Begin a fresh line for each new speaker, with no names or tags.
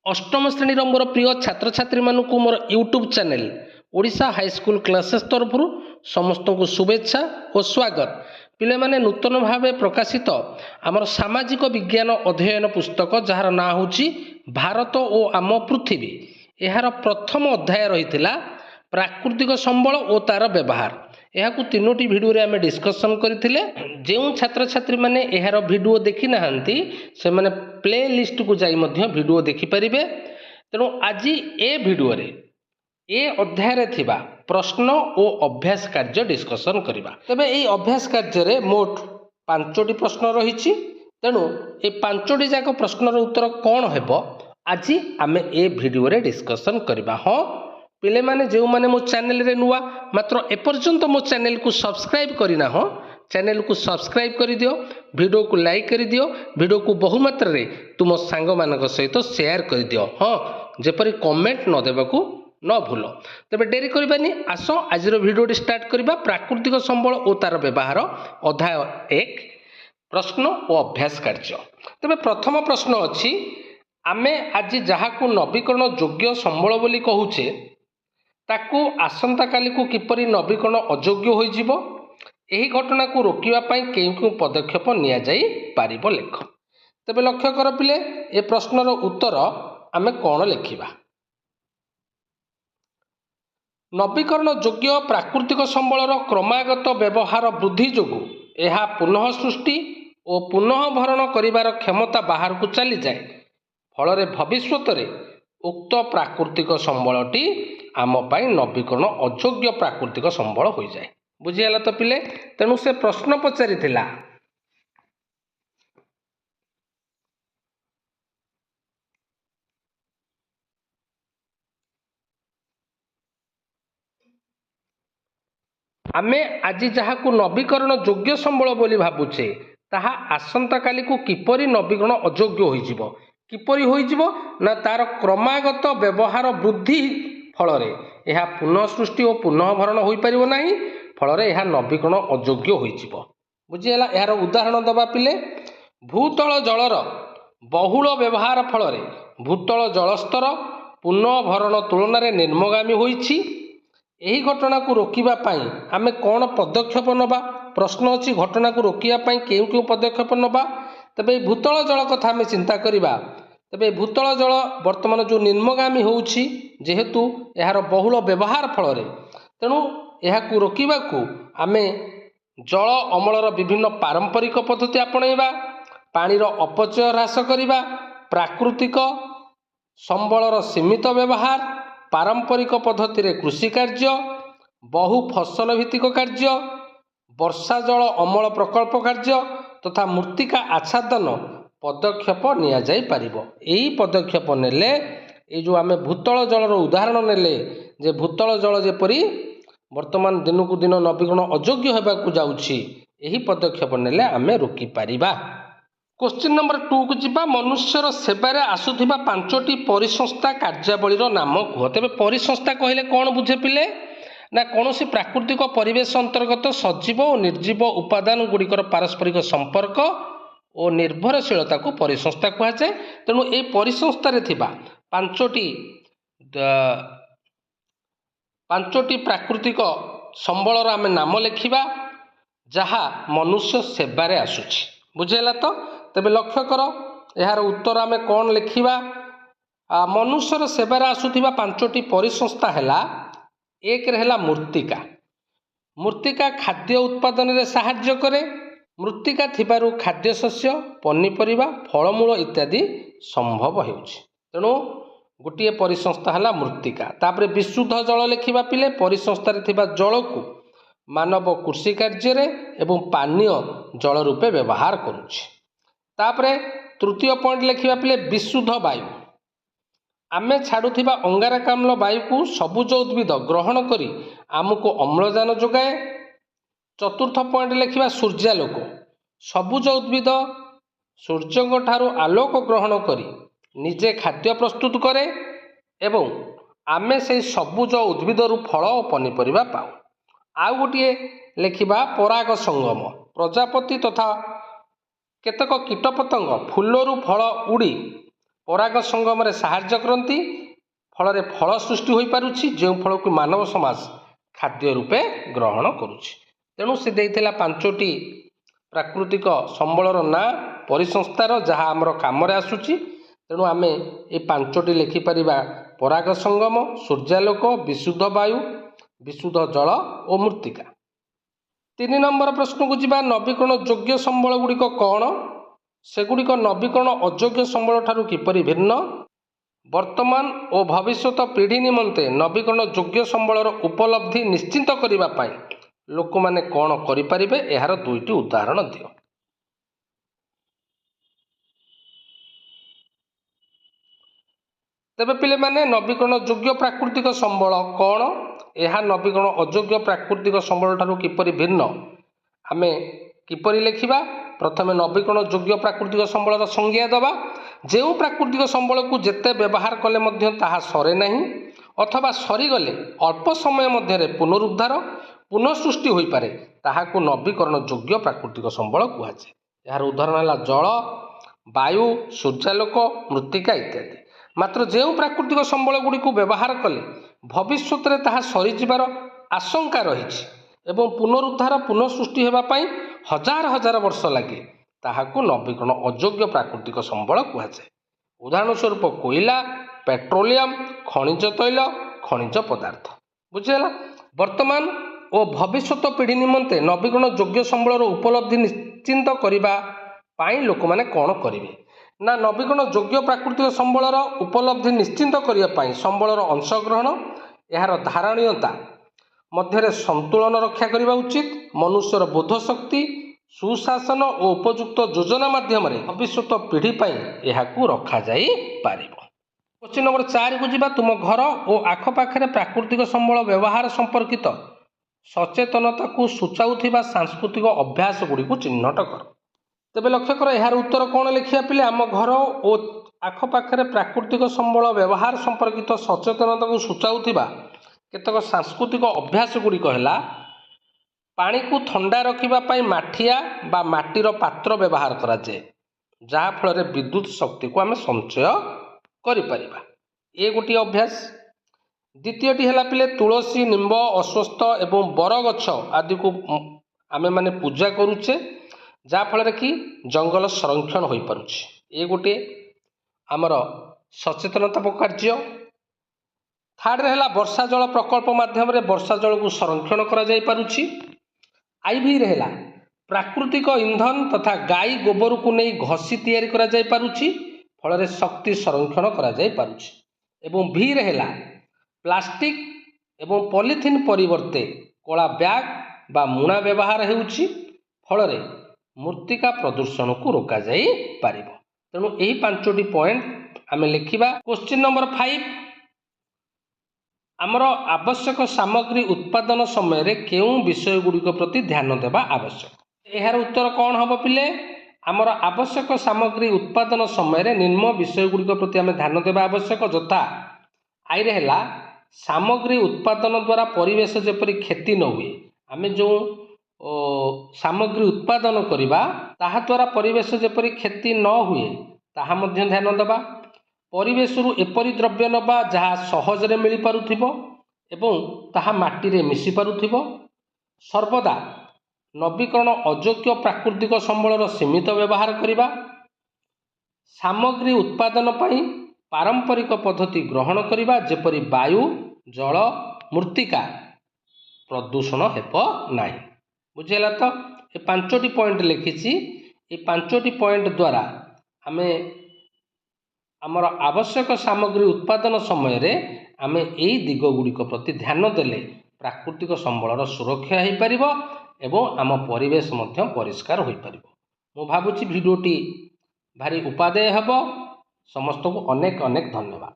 अष्टम श्रेणी मोर प्रिय छात्र छात्री मानक मोर YouTube channel Odisha high school classes तरफ समस्त को शुभेच्छा और स्वागत। पिले माने नूतन भाव प्रकाशित आमर सामाजिक विज्ञान अध्ययन पुस्तक जार ना हूँ भारत और आम पृथ्वी। यार प्रथम अध्याय रही प्राकृतिक संबल और तार व्यवहार। यह तीनोटी भिडियो रे आमे डिस्कशन करथिले। जो छात्र छात्री माने यार भिडियो देखि नाहंती से माने प्ले लिस्ट को जाई मध्य भिडियो देखि परिबे। तेणु आज ए भिडियो रे ए अध्याय रे थिबा प्रश्न और अभ्यास कार्य डिस्कशन करिबा। तबे ए अभ्यास कार्य रे मोट 5टी प्रश्न रहिछि। तेणु ए 5टी जाक प्रश्नर उत्तर कौन हेबो आज आमे ए भिडियो रे डिस्कशन करिबा। हाँ पिले माने जो माने मो चैनल रे नुआ मात्र एपर्यंत मो चैनल को सब्सक्राइब करिना हो चैनल को सब्सक्राइब कर दियो, वीडियो को लाइक कर दियो, वीडियो को बहु मात्रा रे तुम सांग मानक सहित शेयर कर दियो। हाँ जेपरी कमेंट न देबाकू न भूल। तबे डेरी करबानी आसो आज भिडियो स्टार्ट करबा। प्राकृतिक संबल और तार व्यवहार अध्याय 1 प्रश्न और अभ्यास कार्य। तबे प्रथम प्रश्न अछि आमे आज जहाकू नवीकरण योग्य संबल बोली कहूचे ताकू आसंता काली को किपरि नवीकरण अयोग्य होई जिवो एही घटना को रोकिबा पई केउ पदक्षेप निया जाई पारिबो लेख। तबे लक्ष्य कर पिले ए प्रश्नर उत्तर आमे कोन लेखिबा। नवीकरण योग्य प्राकृतिक संबलर क्रमागत व्यवहार वृद्धि जोगु एहा पुनः सृष्टि और पुनः भरण करिवार क्षमता बाहर को चली जाए। फल भविष्यत उक्त प्राकृतिक संबलटी आम पाई नवीकरण अयोग्य प्राकृतिक संबल हो जाए। बुझीगला तो पिले। तेणु से प्रश्न पचारि थिला आमे आज जहाकू नवीकरण योग्य संबल बोली भाबुचे ताहा आसंता काली को किपरि नवीकरण अयोग्य होई जिवो। किपरि होई जिवो ना तार क्रमागत व्यवहार वृद्धि फल यह पुनः सृष्टि और पुनः भरण हो पार ना। फल यह नवीकरण अयोग्य हो। बुझीगला। यार उदाहरण दबा पिले भूतल जलर बहुल व्यवहार फल भूतल जलस्तर पुनः भरण तुलन में निम्नगामी होइछि। एही घटना को रोकिबा पाई आमे कौन पदक्षेप नबा। प्रश्न अच्छी घटना को रोकिबा केउ पदक्षेप नबा। तबे भूतल जल कथा आमे चिंता करिबा। तबे भूतल जल वर्तमान जो निम्नगामी होउछि जेहेतु यार बहुल व्यवहार फल तेणु यह रोकवाकू आमे जल अमलर विभिन्न पारंपरिक पद्धति आपणैबा, पानीर अपचय ह्रास करिबा, प्राकृतिक संबलर सीमित व्यवहार, पारंपरिक पद्धति रे कृषि कार्य, बहु फसल भित्तिक कार्य, वर्षा जल अमल प्रकल्प कार्य तथा मृत्तिका आच्छादन पदक्षेप निया जाई पारिबो। एही पदक्षेप नेले ए जो आमे भूतल जलर उदाहरण नेले जे भूतल जल जेपरी वर्तमान दिन को दिन नवीकरण अयोग्य होबाकू जाउछि एही पदक्षेप नेले आमे रोकी पारिबा। क्वेश्चन नंबर 2 को जिबा। मनुष्यर सेवारे आसुथिबा 5टी परिसंस्था कार्यावलीर नाम कुह। तेबे परिसंस्था कहले कोन बुझे पिले ना कौनसी प्राकृतिक परिवेश अंतर्गत सजीव और निर्जीव उपादान गुड़िकर पारस्परिक संपर्क और निर्भरशीलता को परिसंस्था कह जाए। तेणु ये परिसंस्था रे थिबा 5टी प्राकृतिक संबलर आमे नाम लेखिबा जहा मनुष्य सेवारे आसुछि। बुझेला तो। तबे लक्ष्य कर यार उत्तर आमे कौन लेखिबा। मनुष्यर सेवारे आसुथिबा 5टी परिसंस्था हैला। एक रहेला मृत्तिका। मृत्तिका खाद्य उत्पादन रे सहाय्य करे। मृत्तिका थिबारु खाद्य शस्य पनीपरिबा फलमूल इत्यादि संभव हेउछि। तेणु गोटे परिसंस्था है मृत्तिका। तापरे विशुद्ध जल लेखिबा पिले परिसंस्था रे थिबा जल को मानव कृषि कार्य रे एवं पानीय जल रूपे व्यवहार करुछि। तापरे तृतीय पॉइंट लेखिबा पिले विशुद्ध वायु। आमे छाड़ुथिबा अंगारकाम्ल वायु को सबुज उद्भिद ग्रहण करी आमको अम्लजान जोगाए। चतुर्थ पॉइंट लेखिबा सूर्यालोक। सबुज उद्भिद सूर्य ठारू आलोक ग्रहण करी निजे खाद्य प्रस्तुत करे एवं आमे से सबुज उद्भिद रु फल और पनीपरिबा पाऊ। आउ गोटे लेखिबा पराग संगम। प्रजापति तथा केतक कीटपतंग फूलरू फल उड़ी पराग संगम साहाय्य करती फल फल सृष्टि हो पारुछि जो फल को मानव समाज खाद्य रूपे ग्रहण करुछि। तेणु से देइथिला 5टी प्राकृतिक संबलर ना परिसंस्थार जहाँ आमर काम आसुछि। तेणु आम ये 5टी लिखिपर पराग संगम, सूर्यालोक, विशुद्ध वायु, विशुद्ध जल और मृत्तिका। 3 नंबर प्रश्न को जीवा नवीकरण योग्य संबल गुड़िक कौन? सेगुड़िक नवीकरण अयोग्य संबल ठारू किपरि भिन्न? वर्तमान और भविष्यत पीढ़ी निमंते नवीकरण योग्य संबलर उपलब्धि निश्चित करने लोक माने कौन करिपारिबे एहार 2टी उदाहरण दियो। तेबे पिले माने नवीकरण योग्य प्राकृतिक संबल कौन? यह नवीकरण अयोग्य प्राकृतिक संबल ठारू किपरि भिन्न आमे किपरि लिखिबा? प्रथमे नवीकरण योग्य प्राकृतिक संबलर संज्ञा दबा। जो प्राकृतिक संबल को जेते व्यवहार कले मध्य ताहा सरे नहीं अथवा सरीगले अल्प समय मध्य पुनरुद्धार पुनः सृष्टि हो पारे ताहाकू नवीकरण योग्य प्राकृतिक संबल कहुए। यार उदाहरण है जल, वायु, सूर्यालोक, मृत्तिका इत्यादि। मात्र जो प्राकृतिक संबल गुड़ी को व्यवहार कले भविष्य में ताहा सरीजिबार आशंका रही एवं पुनरुद्धार पुनः सृष्टि होगापाई हजार हजार वर्ष लगे ताहाकू नवीकरण अयोग्य प्राकृतिक संबल कहुए। उदाहरण स्वरूप कोयला, पेट्रोलियम, खनिज तैल, खनिज पदार्थ। बुझीगला? वर्तमान और भविष्यत पीढ़ी निमंते नवीकरण योग्य संबलर उपलब्धि निश्चिंत करने लोक मैंने कौन करेंगे ना नवीकरण योग्य प्राकृतिक संबलर उपलब्धि निश्चिंत करने संबलर अंशग्रहण यार धारणीयता मध्य संतुलन रक्षा करने उचित, मनुष्यर बोध शक्ति, सुशासन और उपयुक्त योजना माध्यम भविष्यत पीढ़ी यह रखा जाई पारिबो। क्वेश्चन नंबर 4 को जीवा तुम घर और आखपाखे प्राकृतिक संबल व्यवहार संपर्कित सचेतनता को सूचाउथिबा सांस्कृतिक अभ्यास गुड़ी को चिन्हट कर। तेबे लक्ष्य कर यार उत्तर कौन लिखिया पिले? आम घर और आखपाखे प्राकृतिक संबल व्यवहार संपर्कित सचेतनता को सूचाउथिबा केतक सांस्कृतिक अभ्यास गुड़िक है पानी को ठंडा रखापी माठिया बा माटीर पात्र व्यवहार कराए जहाँ फल विद्युत शक्ति को आम संचय करिपरिबा। ये गोटे अभ्यास। द्वितीयटी है पिले तुलसी, निम्ब, अश्वत्थ एवं बरगछ आदि को आमे माने पूजा करुचे जहाँ फल कि जंगल संरक्षण हो पारुछि। ये गोटे आमर सचेतनता कार्य। थर्ड है वर्षा जल प्रकल्प माध्यम वर्षा जल को संरक्षण करा जाय पारुछि। आईवी रहा प्राकृतिक इंधन तथा गाई गोबर को नहीं घसी तैयारी करा जाय पारुछि फल शक्ति संरक्षण करा जाय पारुछि। एवं भी रहा प्लास्टिक एवं पॉलिथीन परिवर्ते कला बैग बा मुणा व्यवहार हेउछि फल मृत्तिका प्रदूषण को रोका जाय पारिबो। तेणु यही 5टी पॉइंट आमे लिखिबा। क्वेश्चन नंबर 5 आमर आवश्यक सामग्री उत्पादन समय केउं विषय गुड़िक प्रति ध्यान देवा आवश्यक। यार उत्तर कौन हम पिले? आमर आवश्यक सामग्री उत्पादन समय निम्न विषय गुड़िक प्रति आम ध्यान देवा आवश्यक यथा आई रहा सामग्री उत्पादन द्वारा परिवेश जेपरी क्षति न हुए। आम जो सामग्री उत्पादन करवा ताहा द्वारा परिवेश जेपरी क्षति न हुए ताहा मध्य ध्यान देवा। परिवेशरू एपरी द्रव्य नवा जहाँ सहजरे मिल पारुथिबो एवं ताहा माटी रे मिसी पारुथिबो। सर्वदा नवीकरण अयोग्य प्राकृतिक संबलर सीमित व्यवहार करिबा। सामग्री उत्पादन पई पारंपरिक पद्धति ग्रहण करिबा जेपरि वायु, जल, मृत्तिका प्रदूषण हेबो नाही। बुझेला तो? ये 5टी पॉइंट लिखिछि। ये 5टी पॉइंट द्वारा आमे आमर आवश्यक सामग्री उत्पादन समय रे आमे एई दिग गुड़िक प्रति ध्यान देले प्राकृतिक संबलर सुरक्षा हो पार एवं आम परिवेश मध्य परिष्कार हो पार। मु भावुछि भिडियोटी भारी उपादेय हेब। समस्त को अनेक अनेक धन्यवाद।